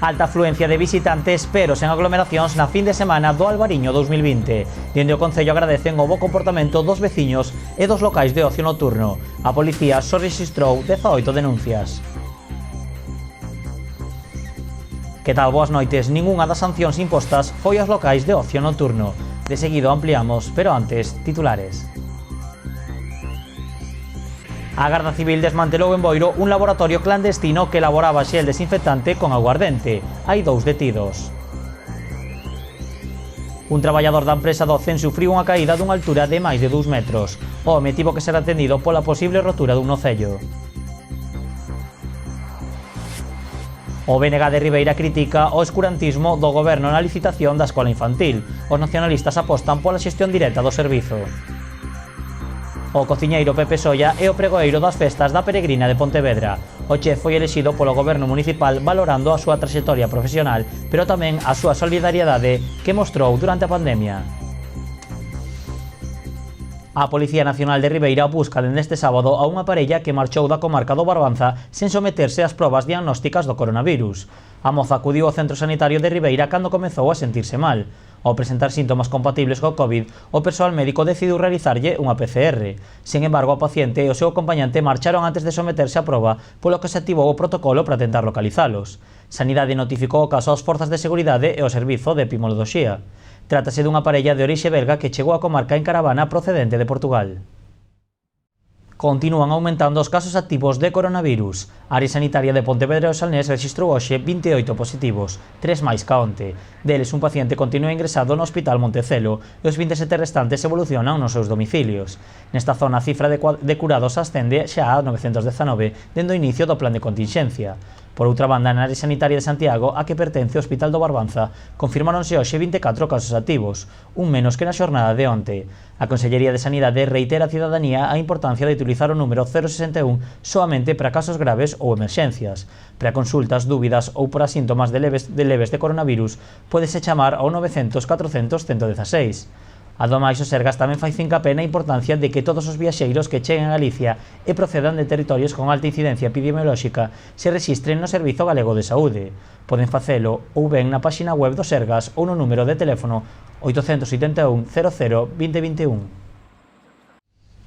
Alta afluencia de visitantes, pero sen aglomeracións na fin de semana do Albariño 2020. Dende o Concello agradecen o bo comportamento dos veciños e dos locais de ocio nocturno. A policía só rexistrou 18 denuncias. Que tal? Boas noites. Ningunha das sancións impostas foi aos locais de ocio nocturno. De seguido ampliamos, pero antes, titulares. A Garda Civil desmantelou en Boiro un laboratorio clandestino que elaboraba xel desinfectante con aguardente. Hai 2 detidos. Un traballador da empresa Docen sufriu unha caída dunha altura de máis de 2 metros. O home tivo que ser atendido pola posible rotura dun nocello. O BNG de Ribeira critica o escurantismo do goberno na licitación da escola infantil. Os nacionalistas apostan pola xestión directa do servizo. O cociñeiro Pepe Solla é o pregoeiro das festas da Peregrina de Pontevedra. O chef foi elixido polo goberno municipal valorando a súa traxectoria profesional, pero tamén a súa solidariedade que mostrou durante a pandemia. A Policía Nacional de Ribeira busca dende este sábado a unha parella que marchou da comarca do Barbanza sen someterse ás probas diagnósticas do coronavirus. A moza acudiu ao centro sanitario de Ribeira cando comezou a sentirse mal. Ao presentar síntomas compatibles co COVID, o persoal médico decidiu realizarlle unha PCR. Sen embargo, a paciente e o seu acompañante marcharon antes de someterse á proba, polo que se activou o protocolo para tentar localizalos. Sanidade notificou o caso ás forzas de seguridade e ao servizo de epidemioloxía. Trátase dunha parella de orixe belga que chegou á comarca en caravana procedente de Portugal. Continúan aumentando os casos activos de coronavirus. A área sanitaria de Pontevedra e o Salnés rexistrou hoxe 28 positivos, 3 máis ca onte. Deles, un paciente continúa ingresado no Hospital Montecelo e os 27 restantes evolucionan nos seus domicilios. Nesta zona, a cifra de curados ascende xa a 919 dende o inicio do plan de continxencia. Por outra banda, na área sanitaria de Santiago, a que pertence o Hospital do Barbanza, confirmáronse hoxe 24 casos activos, un menos que na xornada de onte. A Consellería de Sanidade reitera á cidadanía a importancia de utilizar o número 061 soamente para casos graves ou emerxencias. Para consultas, dúbidas ou por síntomas de leves de coronavirus, pódese chamar ao 900 400 116. Ademais, o Sergas tamén fai fincapé na importancia de que todos os viaxeiros que cheguen a Galicia e procedan de territorios con alta incidencia epidemiolóxica se rexistren no Servizo Galego de Saúde. Poden facelo ou ben na páxina web do Sergas ou no número de teléfono 881 00 2021.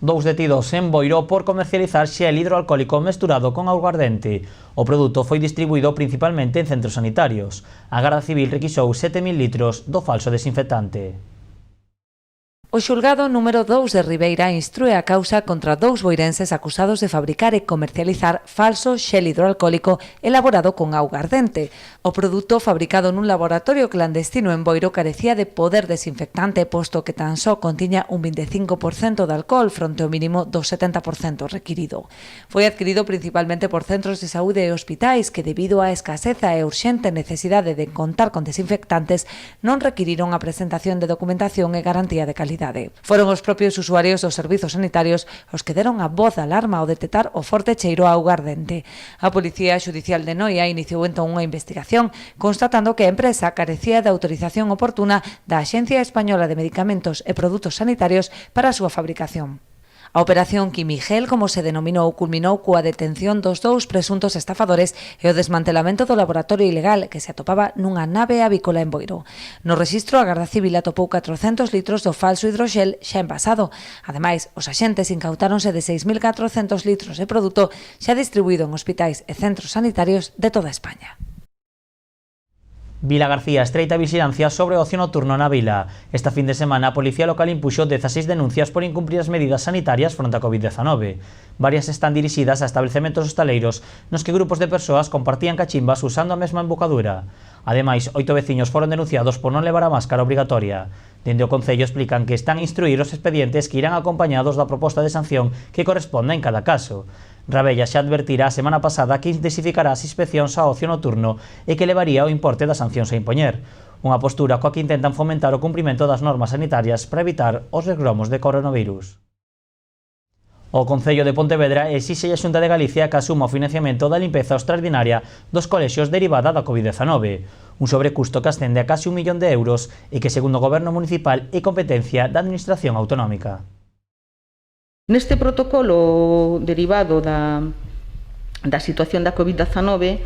2 detidos en Boiro por comercializar xel hidroalcohólico mesturado con aguardente. O produto foi distribuído principalmente en centros sanitarios. A Garda Civil requisou 7.000 litros do falso desinfectante. O xulgado número 2 de Ribeira instrúe a causa contra 2 boirenses acusados de fabricar e comercializar falso xel hidroalcohólico elaborado con augardente. O produto fabricado nun laboratorio clandestino en Boiro carecía de poder desinfectante, posto que tan só contiña un 25% de alcohol fronte ao mínimo do 70% requirido. Foi adquirido principalmente por centros de saúde e hospitais que, debido á escaseza e urxente necesidade de contar con desinfectantes, non requiriron a presentación de documentación e garantía de calidade. Foron os propios usuarios dos servizos sanitarios os que deron a voz de alarma ao detectar o forte cheiro a augardente. A Policía Xudicial de Noia iniciou entón unha investigación constatando que a empresa carecía de autorización oportuna da Axencia Española de Medicamentos e Produtos Sanitarios para a súa fabricación. A operación Quimigel, como se denominou, culminou coa detención dos 2 presuntos estafadores e o desmantelamento do laboratorio ilegal que se atopaba nunha nave avícola en Boiro. No rexistro, a Garda Civil atopou 400 litros do falso hidroxel xa envasado. Ademais, os axentes incautáronse de 6.400 litros de produto xa distribuído en hospitais e centros sanitarios de toda España. Vila García estreita vixilancia sobre o ocio nocturno na vila. Esta fin de semana a Policía Local impuxo 16 denuncias por incumprir as medidas sanitarias fronte a COVID-19. Varias están dirixidas a establecementos hostaleiros nos que grupos de persoas compartían cachimbas usando a mesma embocadura. Ademais, 8 veciños foron denunciados por non levar a máscara obrigatoria. Dende o Concello explican que están a instruir os expedientes que irán acompañados da proposta de sanción que corresponda en cada caso. Rabella xa advertirá a semana pasada que intensificará as inspeccións ao ocio nocturno e que levaría o importe das sancións a impoñer. Unha postura coa que intentan fomentar o cumprimento das normas sanitarias para evitar os regromos de coronavirus. O Concello de Pontevedra exixe a Xunta de Galicia que asuma o financiamento da limpeza extraordinaria dos colexios derivada da COVID-19, un sobrecusto que ascende a casi 1 millón de euros e que, segundo o Goberno Municipal, é competencia da Administración Autonómica. Neste protocolo derivado da situación da COVID-19,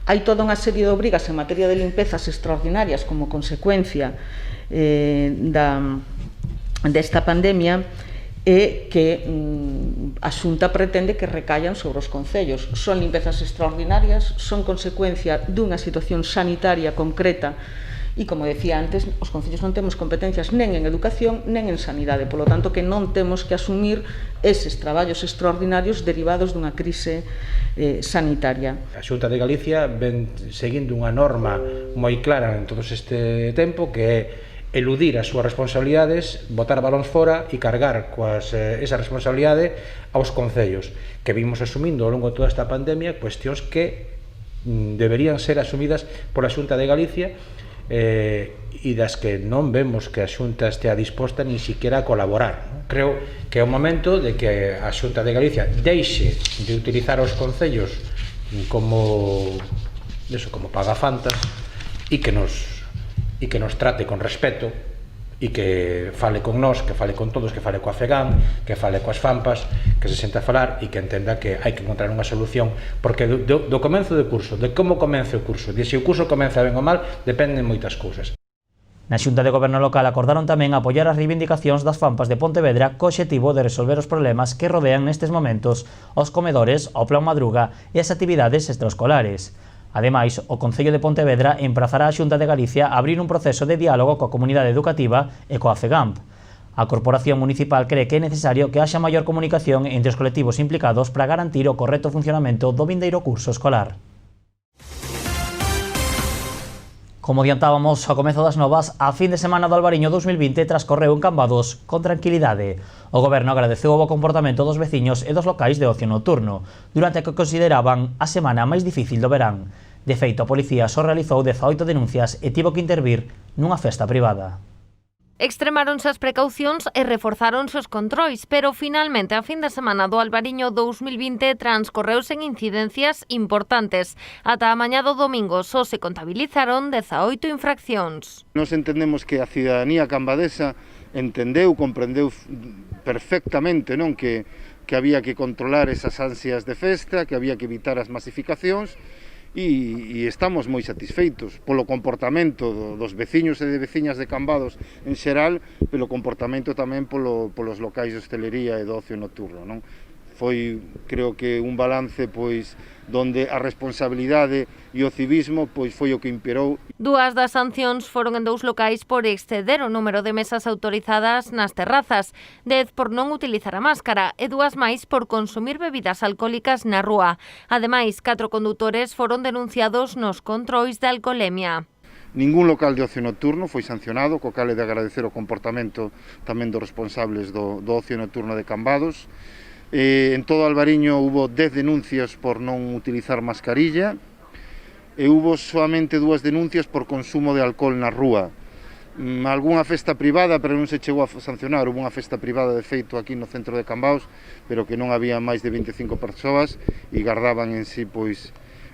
hai toda unha serie de obrigas en materia de limpezas extraordinarias como consecuencia desta pandemia e que a Xunta pretende que recaian sobre os concellos. Son limpezas extraordinarias, son consecuencia dunha situación sanitaria concreta e, como decía antes, os concellos non temos competencias nen en educación nen en sanidade, polo tanto que non temos que asumir eses traballos extraordinarios derivados dunha crise sanitaria. A Xunta de Galicia ven seguindo unha norma moi clara en todo este tempo, que é eludir as súas responsabilidades, botar balóns fora e cargar esa responsabilidade aos concellos, que vimos asumindo ao longo de toda esta pandemia cuestións que deberían ser asumidas pola Xunta de Galicia e das que non vemos que a Xunta estea disposta nin siquiera a colaborar. Creo que é o momento de que a Xunta de Galicia deixe de utilizar os concellos como pagafantas e que nos trate con respeto e que fale con nós, que fale con todos, que fale coa FEGAM, que fale coas FAMPAs, que se senta a falar e que entenda que hai que encontrar unha solución, porque do comenzo do curso, de como comence o curso, de se o curso comeza ben ou mal, dependen moitas cousas. Na Xunta de Goberno Local acordaron tamén apoiar as reivindicacións das FAMPAs de Pontevedra co obxectivo de resolver os problemas que rodean nestes momentos os comedores, o Plan Madruga e as actividades extraescolares. Ademais, o Concello de Pontevedra emprazará a Xunta de Galicia a abrir un proceso de diálogo coa comunidade educativa e coa FEGAMP. A Corporación Municipal cree que é necesario que haxa maior comunicación entre os colectivos implicados para garantir o correcto funcionamento do vindeiro curso escolar. Como adiantábamos ao comezo das novas, a fin de semana do Albariño 2020 transcorreu en Cambados con tranquilidade. O Goberno agradeceu o bo comportamento dos veciños e dos locais de ocio nocturno, durante a que consideraban a semana máis difícil do verán. De feito, a policía só realizou 18 denuncias e tivo que intervir nunha festa privada. Extremaronse as precaucións e reforzáronse os controis, pero finalmente a fin de semana do Albariño 2020 transcorreuse en incidencias importantes. Ata a mañá do domingo só se contabilizaron 18 infraccións. Nos entendemos que a cidadanía cambadesa entendeu, comprendeu perfectamente, non, que había que controlar esas ansias de festa, que había que evitar as masificacións, e estamos moi satisfeitos polo comportamento dos veciños e de veciñas de Cambados en xeral, pelo comportamento tamén polos locais de hostelería e do ocio nocturno, non? Foi, creo que, un balance donde a responsabilidade e o civismo foi o que imperou. Dúas das sancións foron en 2 locais por exceder o número de mesas autorizadas nas terrazas, 10 por non utilizar a máscara e 2 máis por consumir bebidas alcohólicas na rúa. Ademais, 4 condutores foron denunciados nos controis de alcoholemia. Ningún local de ocio nocturno foi sancionado, co cal é de agradecer o comportamento tamén dos responsables do ocio nocturno de Cambados. En todo Albariño hubo 10 denuncias por non utilizar mascarilla e hubo solamente 2 denuncias por consumo de alcohol na rúa. Algúnha festa privada, pero non se chegou a sancionar. Hubo unha festa privada de feito aquí no centro de Cambados, pero que non había máis de 25 persoas e gardaban en sí,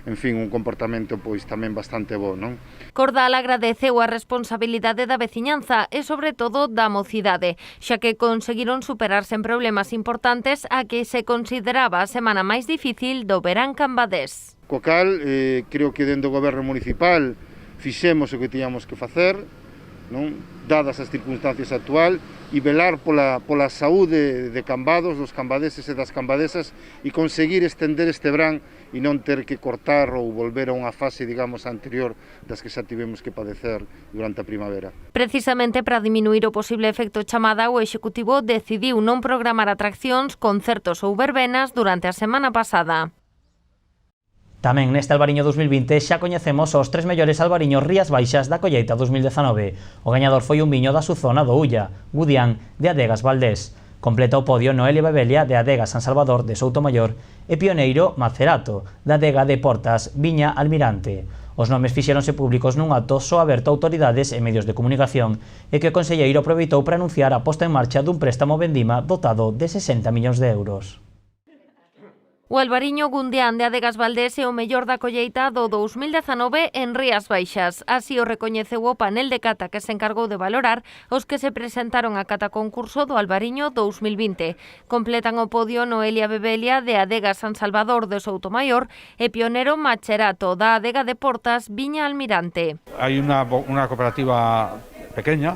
en fin, un comportamento tamén bastante bo, non? Cordal agradeceu a responsabilidade da veciñanza e, sobre todo, da mocidade, xa que conseguiron superar sen problemas importantes a que se consideraba a semana máis difícil do verán cambadés. Co cal, creo que dentro do goberno municipal fixemos o que tiñamos que facer, non? Dadas as circunstancias actual, e velar pola saúde de Cambados, dos cambadeses e das cambadesas, e conseguir estender este verán e non ter que cortar ou volver a unha fase, digamos, anterior das que xa tivemos que padecer durante a primavera. Precisamente para diminuir o posible efecto chamada, o Executivo decidiu non programar atraccións, concertos ou verbenas durante a semana pasada. Tamén neste Albariño 2020 xa coñecemos os 3 mellores albariños Rías Baixas da colleita 2019. O gañador foi un viño da zona do Ulla, Gudián, de Adegas Valdés. Completa o podio Noelia Bebelia, de Adegas San Salvador, de Soutomaior, e Pioneiro Macerato, da Adega de Portas, Viña Almirante. Os nomes fixéronse públicos nun acto só aberto a autoridades e medios de comunicación e que o conselleiro aproveitou para anunciar a posta en marcha dun préstamo Vendima dotado de 60 millóns de euros. O albariño gundián de Adegas Valdés é o mellor da colleita do 2019 en Rías Baixas. Así o recoñeceu o panel de cata que se encargou de valorar os que se presentaron a cata concurso do albariño 2020. Completan o podio Noelia Bebelia de Adegas San Salvador de Soutomaior e Pionero Macherato da Adega de Portas Viña Almirante. Hay una cooperativa pequeña,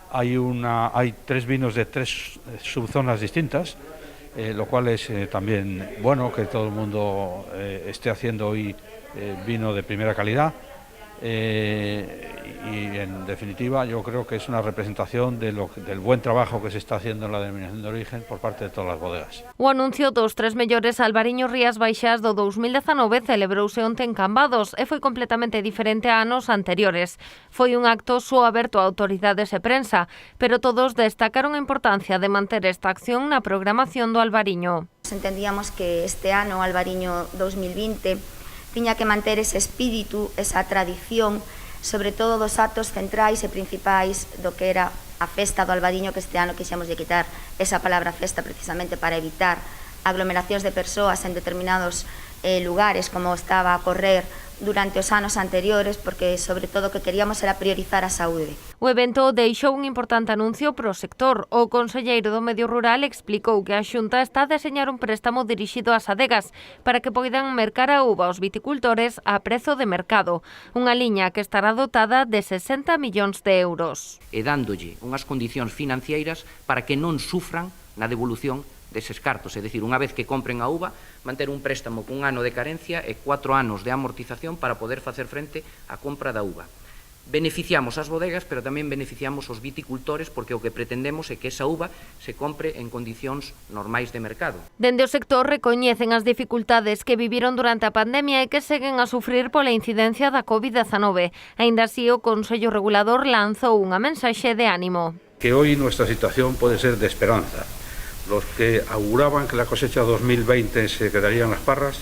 hay 3 vinos de 3 subzonas distintas, lo cual es también bueno que todo el mundo esté haciendo hoy vino de primera calidad y en definitiva yo creo que es una representación del buen trabajo que se está haciendo en la denominación de origen por parte de todas as bodegas. O anuncio dos 3 mellores albariños Rías Baixas do 2019 celebrouse onte en Cambados e foi completamente diferente a anos anteriores. Foi un acto só aberto a autoridades e prensa, pero todos destacaron a importancia de manter esta acción na programación do albariño. Entendíamos que este ano, o albariño 2020, tiña que manter ese espírito, esa tradición, sobre todo dos actos centrais e principais do que era a festa do albariño, que este ano quixemos de quitar esa palabra festa precisamente para evitar aglomeracións de persoas en determinados lugares, como estaba a correr durante os anos anteriores, porque sobre todo o que queríamos era priorizar a saúde. O evento deixou un importante anuncio pro sector. O conselleiro do Medio Rural explicou que a Xunta está a deseñar un préstamo dirixido ás adegas para que poidan mercar a uva aos viticultores a prezo de mercado, unha liña que estará dotada de 60 millóns de euros. E dándolle unhas condicións financeiras para que non sufran na devolución deses cartos, é dicir, unha vez que compren a uva, manter un préstamo cun ano de carencia e 4 anos de amortización para poder facer frente á compra da uva. Beneficiamos as bodegas, pero tamén beneficiamos os viticultores, porque o que pretendemos é que esa uva se compre en condicións normais de mercado. Dende o sector recoñecen as dificultades que viviron durante a pandemia e que seguen a sufrir pola incidencia da COVID-19. Aínda así, o Consello Regulador lanzou unha mensaxe de ánimo. Que hoy nuestra situación puede ser de esperanza. Los que auguraban que la cosecha 2020 se quedaría en las parras,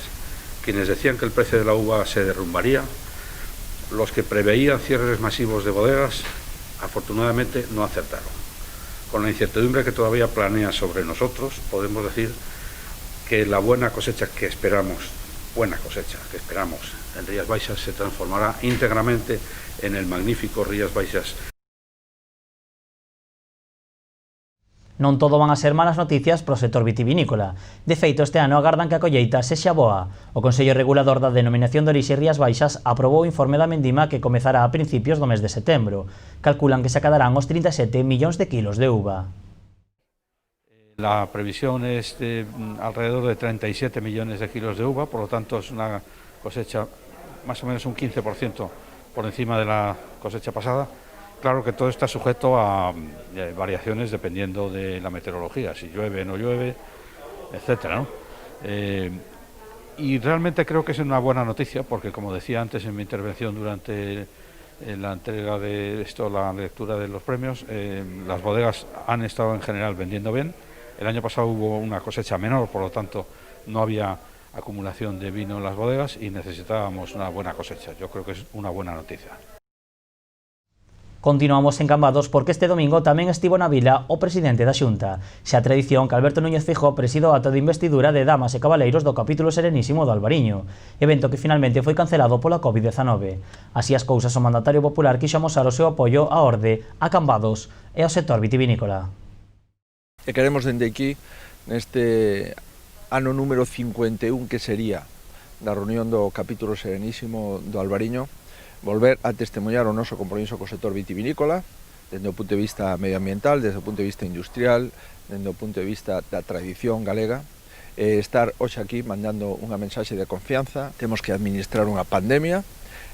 quienes decían que el precio de la uva se derrumbaría, los que preveían cierres masivos de bodegas, afortunadamente no acertaron. Con la incertidumbre que todavía planea sobre nosotros, podemos decir que la buena cosecha que esperamos en Rías Baixas se transformará íntegramente en el magnífico Rías Baixas. Non todo van a ser malas noticias para o sector vitivinícola. De feito, este ano agardan que a colleita sexa boa. O Consello Regulador da Denominación de Orixe Rías Baixas aprobou o informe da Mendima que comezará a principios do mes de setembro. Calculan que se acadarán os 37 millóns de kilos de uva. La previsión es de alrededor de 37 millones de kilos de uva, por lo tanto es una cosecha más o menos un 15% por encima de la cosecha pasada. Claro que todo está sujeto a variaciones dependiendo de la meteorología, si llueve, no llueve, etcétera, ¿no? Y realmente creo que es una buena noticia porque, como decía antes en mi intervención durante la entrega de esto, la lectura de los premios, las bodegas han estado en general vendiendo bien. El año pasado hubo una cosecha menor, por lo tanto no había acumulación de vino en las bodegas y necesitábamos una buena cosecha. Yo creo que es una buena noticia. Continuamos en Cambados porque este domingo tamén estivo na vila o presidente da Xunta. Xa a tradición que Alberto Núñez Feijóo preside o acto de investidura de damas e cabaleiros do capítulo serenísimo do Albariño, evento que finalmente foi cancelado pola COVID-19. Así as cousas, o mandatario popular quixo amosar o seu apoio á orde, a Cambados e ao sector vitivinícola. E queremos dende aquí, neste ano número 51 que sería da reunión do capítulo serenísimo do Albariño, volver a testemunhar o noso compromiso co sector vitivinícola, desde o punto de vista medioambiental, desde o punto de vista industrial, desde o punto de vista da tradición galega, estar hoxe aquí mandando unha mensaxe de confianza. Temos que administrar unha pandemia,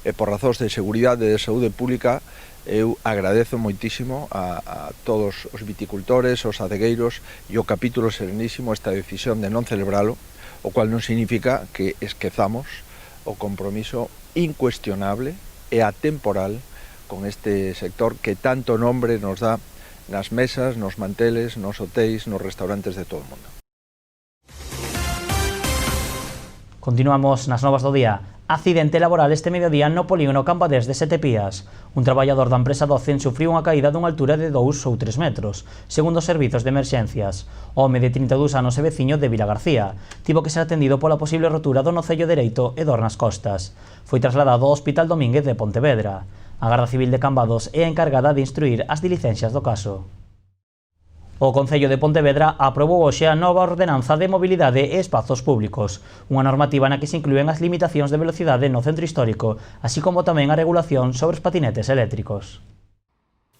e por razóns de seguridade e de saúde pública, eu agradezo moitísimo a todos os viticultores, os adegueiros e o capítulo serenísimo esta decisión de non celebralo, o cual non significa que esquezamos o compromiso incuestionable e atemporal con este sector que tanto nombre nos dá nas mesas, nos manteles, nos hotéis, nos restaurantes de todo o mundo. Continuamos nas novas do día. Accidente laboral este mediodía no polígono Campadés de Sete Pías. Un traballador da empresa Docen sufriu unha caída dunha altura de 2 ou 3 metros, segundo os servizos de emerxencias. O home de 32 anos e veciño de Vila García tivo que ser atendido pola posible rotura do nocello dereito e dor nas costas. Foi trasladado ao Hospital Domínguez de Pontevedra. A Garda Civil de Cambados é a encargada de instruir as diligencias do caso. O Concello de Pontevedra aprobou hoxe a nova ordenanza de mobilidade e espazos públicos, unha normativa na que se inclúen as limitacións de velocidade no centro histórico, así como tamén a regulación sobre os patinetes eléctricos.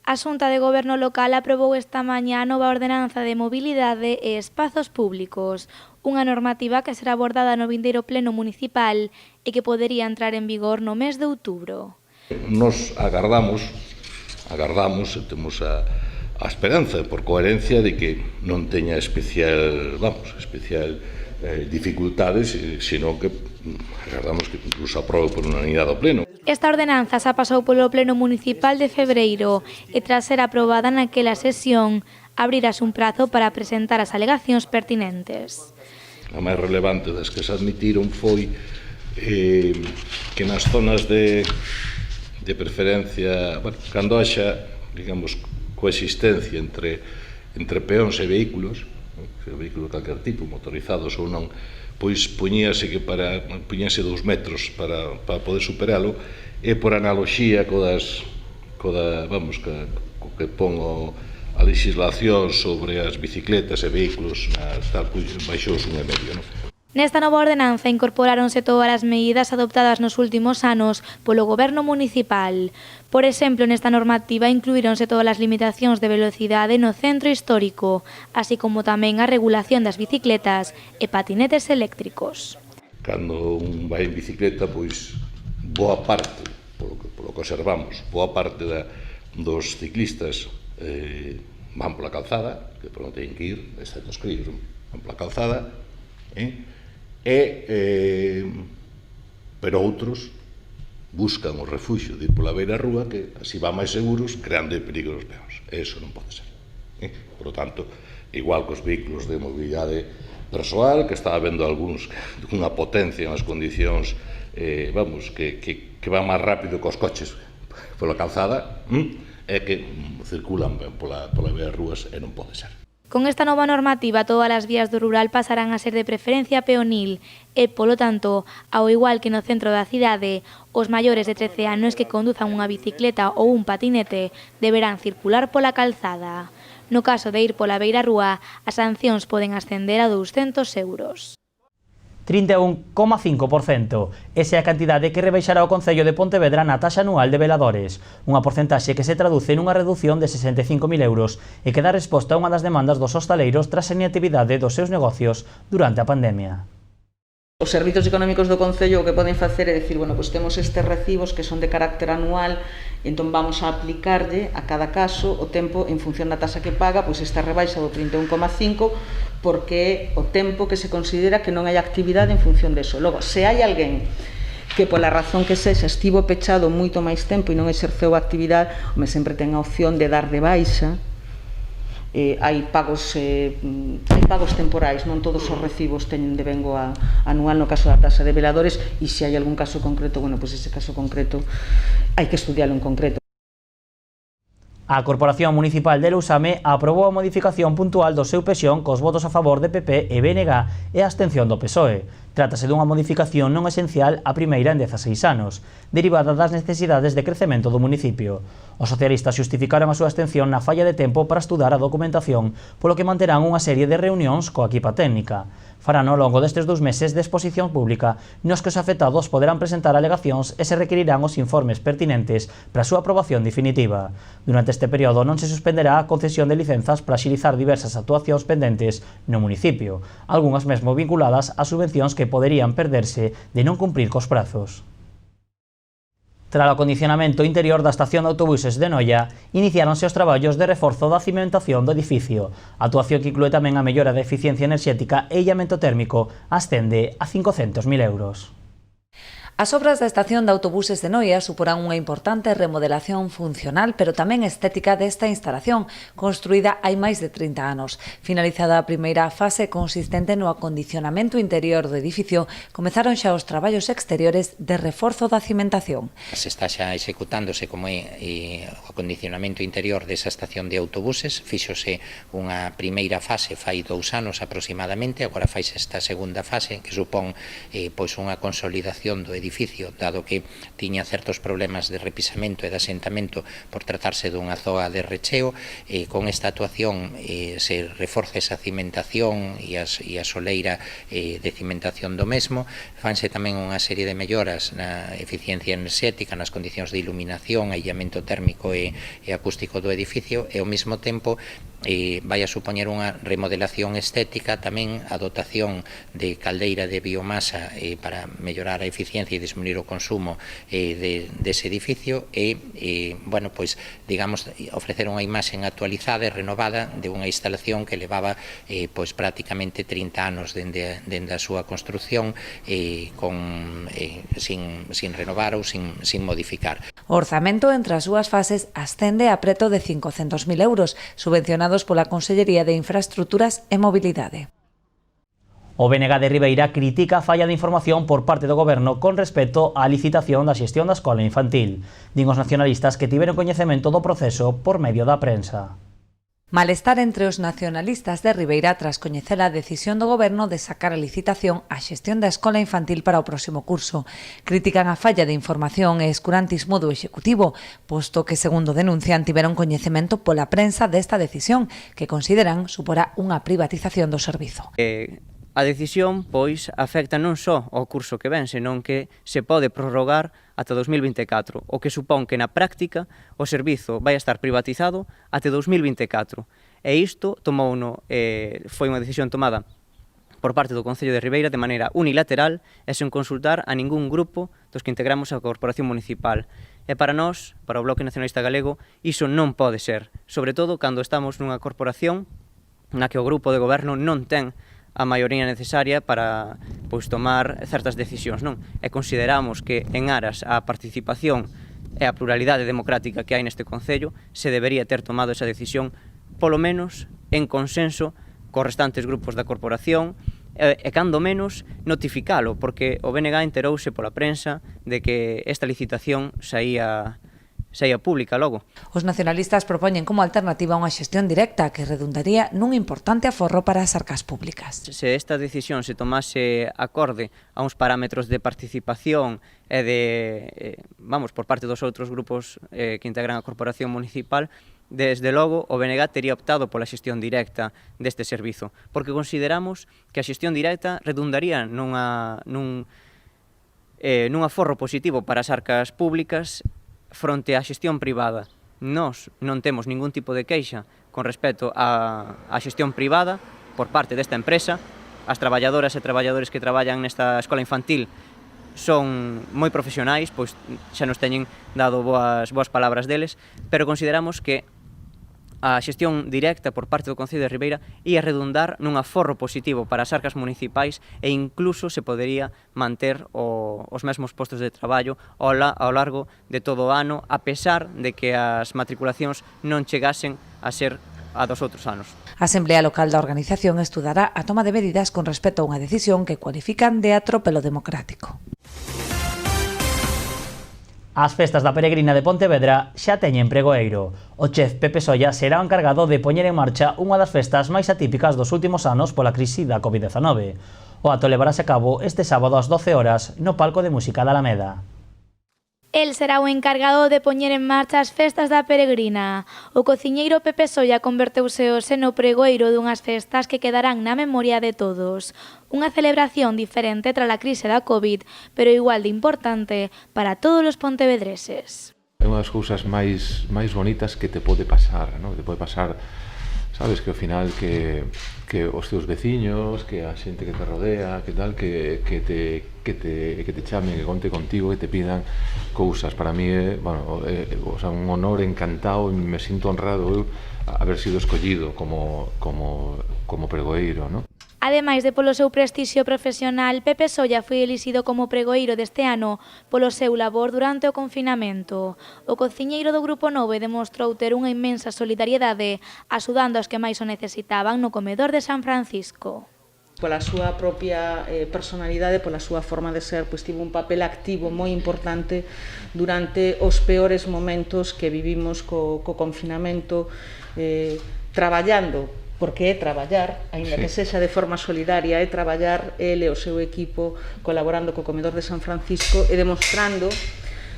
A Xunta de Goberno local aprobou esta mañá a nova ordenanza de mobilidade e espazos públicos, unha normativa que será abordada no vindeiro pleno municipal e que podería entrar en vigor no mes de outubro. Nos agardamos e temos a esperanza, por coherencia, de que non teña especial dificultades, sino que agardamos que incluso aprobe por unanimidade do pleno. Esta ordenanza xa pasou polo pleno municipal de febreiro e tras ser aprobada naquela sesión, abrirase un prazo para presentar as alegacións pertinentes. A máis relevante das que se admitiron foi que nas zonas de preferencia, cando haxa, digamos, coexistencia entre peóns e vehículos, vehículos de calquer tipo, motorizados ou non, pois puñíase 2 metros para poder superalo, e por analoxía co que pon a legislación sobre as bicicletas e vehículos, baixou 1,5, non? Nesta nova ordenanza incorporáronse todas as medidas adoptadas nos últimos anos polo Goberno municipal. Por exemplo, nesta normativa incluíronse todas as limitacións de velocidade no centro histórico, así como tamén a regulación das bicicletas e patinetes eléctricos. Cando un vai en bicicleta, pois boa parte, polo que observamos, boa parte dos ciclistas van pola calzada, que por non teñen que ir, excepto os críos, van pola calzada, pero outros buscan o refuxio de ir pola beira rúa, que así van máis seguros, creando perigo aos peóns. Eso non pode ser. Por lo tanto, igual que os vehículos de mobilidade persoal, que estaba vendo algúns dunha potencia nas condicións, que van máis rápido que os coches pola calzada, é que circulan ben pola beira rúas, e non pode ser. Con esta nova normativa, todas as vías do rural pasarán a ser de preferencia peonil e, polo tanto, ao igual que no centro da cidade, os maiores de 13 anos que conduzan unha bicicleta ou un patinete deberán circular pola calzada. No caso de ir pola beira rúa, as sancións poden ascender a 200 euros. 31,5%. Esa é a cantidade que rebaixará o Concello de Pontevedra na taxa anual de veladores, unha porcentaxe que se traduce nunha redución de 65.000 euros e que dá resposta a unha das demandas dos hostaleiros tras a inactividade dos seus negocios durante a pandemia. Os servizos económicos do Concello o que poden facer é dicir, bueno, pois temos estes recibos que son de carácter anual, entón vamos a aplicarlle a cada caso o tempo en función da taxa que paga, pois esta rebaixa do 31,5, porque é o tempo que se considera que non hai actividade en función deso. Logo, se hai alguén que pola razón que sexa estivo pechado moito máis tempo e non exerceu a actividade, sempre ten a opción de dar de baixa. Hai pagos temporais, non todos os recibos teñen de vengo anual no caso da taxa de veladores, e se hai algún caso concreto, bueno, pois ese caso concreto hai que estudialo en concreto. A Corporación Municipal de Lousame aprobou a modificación puntual do seu pensión cos votos a favor de PP e BNG e a abstención do PSOE. Trátase dunha modificación non esencial a primeira en 16 anos, derivada das necesidades de crecemento do municipio. Os socialistas xustificaron a súa abstención na falla de tempo para estudar a documentación, polo que manterán unha serie de reunións coa equipa técnica. Farán ao longo destes 2 meses de exposición pública nos que os afectados poderán presentar alegacións e se requerirán os informes pertinentes para a súa aprobación definitiva. Durante este período non se suspenderá a concesión de licenzas para axilizar diversas actuacións pendentes no municipio, algunhas mesmo vinculadas a subvencións que poderían perderse de non cumprir cos prazos. Tras o acondicionamento interior da estación de autobuses de Noia, iniciáronse os traballos de reforzo da cimentación do edificio. A actuación que inclúe tamén a mellora da eficiencia enerxética e illamento térmico ascende a 500.000 euros. A As obras da estación de autobuses de Noia suporán unha importante remodelación funcional, pero tamén estética desta instalación, construída hai máis de 30 anos. Finalizada a primeira fase consistente no acondicionamento interior do edificio, comezaron xa os traballos exteriores de reforzo da cimentación. Se está xa executándose como é o acondicionamento interior desa estación de autobuses. Fíxose unha primeira fase fai 2 anos aproximadamente, agora faise esta segunda fase que supón pois unha consolidación do edificio, dado que tiña certos problemas de repisamento e de asentamento por tratarse dunha zoa de recheo. Con esta actuación se reforza esa cimentación e a soleira de cimentación do mesmo. Fanse tamén unha serie de melloras na eficiencia enerxética, nas condicións de iluminación, aillamento térmico e acústico do edificio, e ao mesmo tempo vai a supoñer unha remodelación estética, tamén a dotación de caldeira de biomasa para mellorar a eficiencia e disminuir o consumo dese edificio e, bueno, pois, digamos, ofrecer unha imaxe actualizada e renovada de unha instalación que levaba pois prácticamente 30 anos dende a súa construción sin renovar ou sin modificar. O orzamento entre as súas fases ascende a preto de 500.000 euros, subvencionados pola Consellería de Infraestruturas e Mobilidade. O BNG de Ribeira critica a falla de información por parte do Goberno con respecto á licitación da xestión da escola infantil. Din os nacionalistas que tiveron coñecemento do proceso por medio da prensa. Malestar entre os nacionalistas de Ribeira tras coñecer a decisión do Goberno de sacar a licitación á xestión da escola infantil para o próximo curso. Critican a falla de información e escurantismo do Executivo, posto que, segundo denuncian, tiveron coñecemento pola prensa desta decisión, que consideran suporá unha privatización do servizo. A decisión, pois, afecta non só ao curso que ven, senón que se pode prorrogar ata 2024, o que supón que na práctica o servizo vai estar privatizado até 2024. E isto foi unha decisión tomada por parte do Concello de Ribeira de maneira unilateral e sen consultar a ningún grupo dos que integramos a Corporación Municipal. E para nós, para o Bloque Nacionalista Galego, iso non pode ser, sobre todo cando estamos nunha corporación na que o grupo de goberno non ten a maioría necesaria para tomar certas decisións, non? E consideramos que en aras á participación e a pluralidade democrática que hai neste Concello se debería ter tomado esa decisión polo menos en consenso cos restantes grupos da corporación e cando menos notificalo, porque o BNG enterouse pola prensa de que esta licitación saía pública logo. Os nacionalistas propoñen como alternativa unha xestión directa que redundaría nun importante aforro para as arcas públicas. Se esta decisión se tomase acorde a uns parámetros de participación e por parte dos outros grupos que integran a Corporación Municipal, desde logo o BNG tería optado pola xestión directa deste servizo, porque consideramos que a xestión directa redundaría nun aforro positivo para as arcas públicas fronte á xestión privada. Nós non temos ningún tipo de queixa con respecto á xestión privada por parte desta empresa. As traballadoras e traballadores que traballan nesta escola infantil son moi profesionais, pois xa nos teñen dado boas palabras deles, pero consideramos que a xestión directa por parte do Concello de Ribeira ia redundar nun aforro positivo para as arcas municipais e incluso se podería manter os mesmos postos de traballo ao largo de todo o ano, a pesar de que as matriculacións non chegasen a ser a dos outros anos. A Asamblea Local da organización estudará a toma de medidas con respecto a unha decisión que cualifican de atropelo democrático. As festas da Peregrina de Pontevedra xa teñen pregoeiro. O chef Pepe Solla será o encargado de poñer en marcha unha das festas máis atípicas dos últimos anos pola crise da Covid-19. O acto levarase a cabo este sábado ás 12 horas no palco de música da Alameda. El será o encargado de poñer en marcha as festas da Peregrina. O cociñeiro Pepe Solla converteuse hoxe no pregoeiro dunhas festas que quedarán na memoria de todos. Unha celebración diferente tras a crise da Covid, pero igual de importante para todos os pontevedreses. É unha das cousas máis bonitas que te pode pasar, non? Te pode pasar, sabes, que ao final que os teus veciños, que a xente que te rodea, que tal, que te chamen, que conte contigo, que te pidan cousas. Para mí é, un honor, encantado, e me sinto honrado eu haber sido escollido como pregoeiro, non? A Ademais de polo seu prestixio profesional, Pepe Solla foi elixido como pregoeiro deste ano polo seu labor durante o confinamento. O cociñeiro do Grupo 9 demostrou ter unha inmensa solidariedade axudando aos que máis o necesitaban no comedor de San Francisco. Pola súa propia personalidade, pola súa forma de ser, pois tivo un papel activo moi importante durante os peores momentos que vivimos co confinamento, traballando, porque é traballar, aínda que sexa de forma solidaria, é traballar ele e o seu equipo colaborando co comedor de San Francisco e demostrando,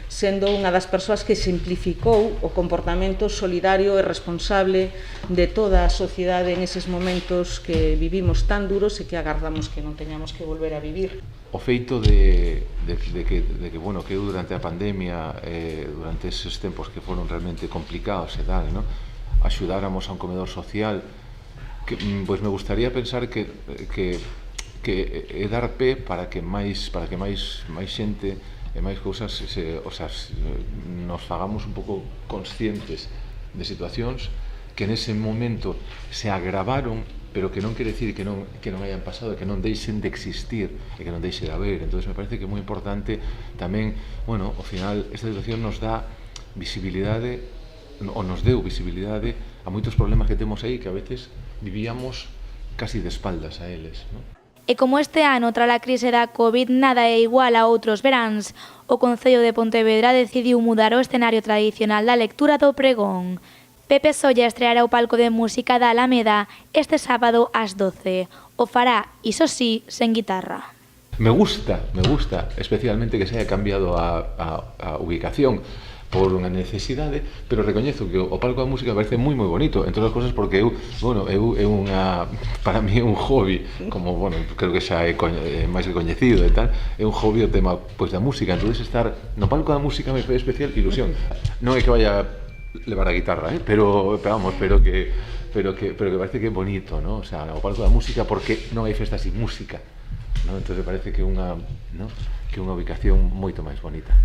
sendo unha das persoas que simplificou o comportamento solidario e responsable de toda a sociedade en eses momentos que vivimos tan duros e que agardamos que non teñamos que volver a vivir. O feito de que bueno, que durante a pandemia, durante eses tempos que foron realmente complicados e tal, ¿no? Axudáramos a un comedor social, que, pois me gustaría pensar que é dar pé para que máis xente e máis cousas nos fagamos un pouco conscientes de situacións que nese momento se agravaron, pero que non quere dicir que non hayan pasado, que non deixen de existir e que non deixe de haber. Entón, me parece que é moi importante tamén, bueno, ao final, esta situación nos dá visibilidade, ou nos deu visibilidade a moitos problemas que temos aí que a veces vivíamos casi de espaldas a eles, ¿no? E como este ano, tras a crise da Covid, nada é igual a outros veráns, o Concello de Pontevedra decidiu mudar o escenario tradicional da lectura do pregón. Pepe Solla estreará o palco de música da Alameda este sábado ás 12. O fará, iso sí, sen guitarra. Me gusta, especialmente que se haya cambiado a ubicación por unha necesidade, pero recoñezo que o palco da música me parece moi bonito, entre outras cosas porque para mí é un hobby, como, bueno, creo que xa é máis que coñecido e tal, é un hobby o tema pois da música, entonces estar no palco da música me fai especial ilusión. Non é que vaya levar a guitarra, pero que parece que é bonito, ¿no? O sea, o palco da música porque non hai festa sin música, ¿no? Entonces parece que é unha ubicación moito máis bonita.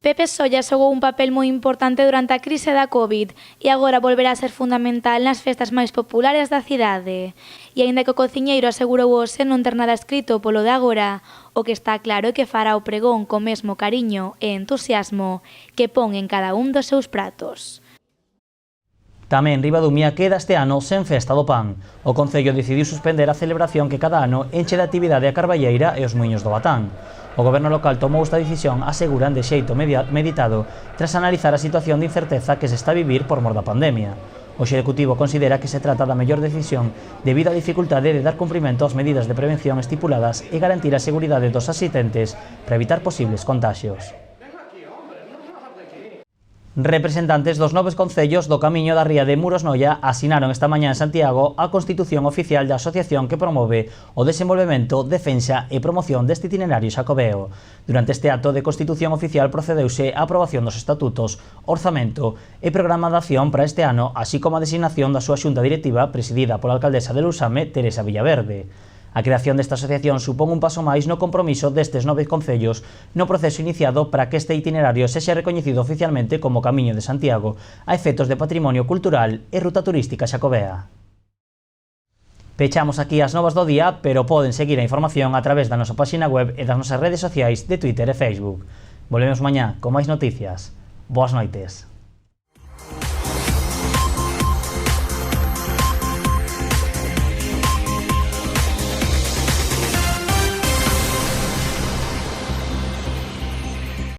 Pepe Solla xogou un papel moi importante durante a crise da Covid e agora volverá a ser fundamental nas festas máis populares da cidade. E aínda que o cociñeiro asegurou hoxe non ter nada escrito polo de agora, o que está claro é que fará o pregón co mesmo cariño e entusiasmo que pon en cada un dos seus pratos. Tamén Ribadumia queda este ano sen Festa do Pan. O Concello decidiu suspender a celebración que cada ano enche de actividade a Carballeira e os Muiños do Batán. O Goberno local tomou esta decisión, aseguran, de xeito meditado, tras analizar a situación de incerteza que se está a vivir por mor da pandemia. O Executivo considera que se trata da mellor decisión debido á dificultade de dar cumprimento ás medidas de prevención estipuladas e garantir a seguridade dos asistentes para evitar posibles contaxios. Representantes dos 9 concellos do Camiño da Ría de Muros-Noia asinaron esta mañá en Santiago a constitución oficial da asociación que promove o desenvolvemento, defensa e promoción deste itinerario xacobeo. Durante este acto de constitución oficial procedeuse a aprobación dos estatutos, orzamento e programa de acción para este ano, así como a designación da súa xunta directiva presidida pola alcaldesa de Lousame, Teresa Villaverde. A creación desta asociación supón un paso máis no compromiso destes 9 concellos no proceso iniciado para que este itinerario sexa recoñecido oficialmente como Camiño de Santiago a efectos de patrimonio cultural e ruta turística xacobea. Pechamos aquí as novas do día, pero poden seguir a información a través da nosa páxina web e das nosas redes sociais de Twitter e Facebook. Volvemos mañá con máis noticias. Boas noites.